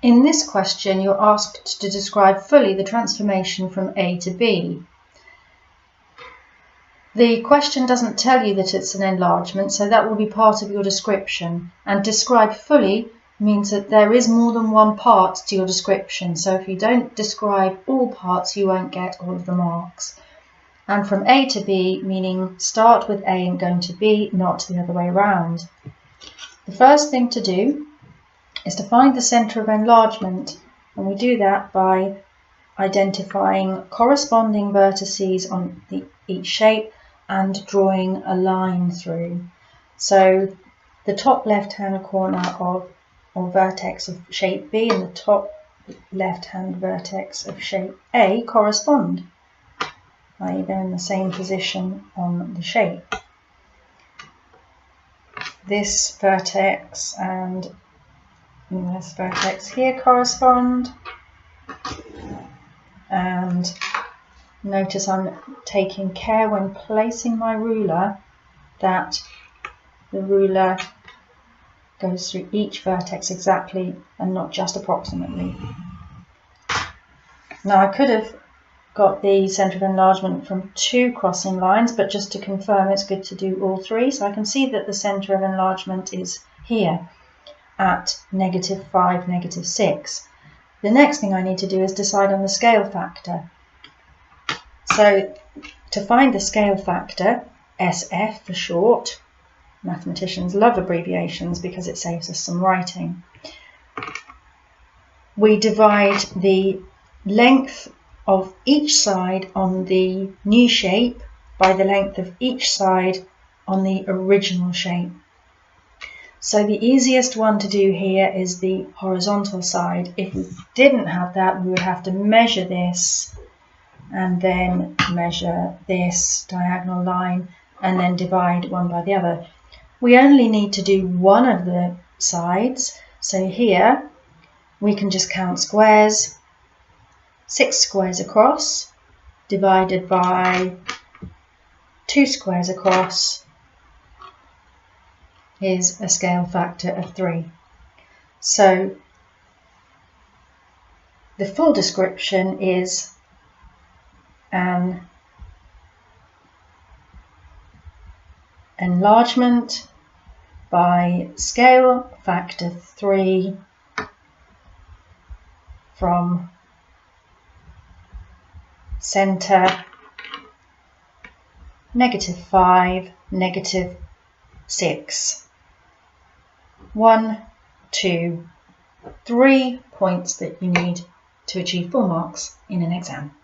In this question, you're asked to describe fully the transformation from A to B. The question doesn't tell you that it's an enlargement, so that will be part of your description. And describe fully means that there is more than one part to your description. So if you don't describe all parts, you won't get all of the marks. And from A to B, meaning start with A and going to B, not the other way around. The first thing to do is to find the centre of enlargement, and we do that by identifying corresponding vertices on each shape and drawing a line through. So the top left-hand corner or vertex of shape B and the top left-hand vertex of shape A correspond, i.e. they're in the same position on the shape. This vertex and this vertex here correspond, and notice I'm taking care when placing my ruler that the ruler goes through each vertex exactly and not just approximately. Now I could have got the centre of enlargement from 2 crossing lines, but just to confirm it's good to do all 3. So I can see that the centre of enlargement is here at -5, -6. The next thing I need to do is decide on the scale factor. So to find the scale factor, SF for short, mathematicians love abbreviations because it saves us some writing, we divide the length of each side on the new shape by the length of each side on the original shape. So the easiest one to do here is the horizontal side. If we didn't have that, we would have to measure this and then measure this diagonal line and then divide one by the other. We only need to do one of the sides. So here we can just count squares. 6 squares across divided by 2 squares across is a scale factor of 3. So the full description is an enlargement by scale factor 3 from centre -5, -6. 1, 2, 3 points that you need to achieve full marks in an exam.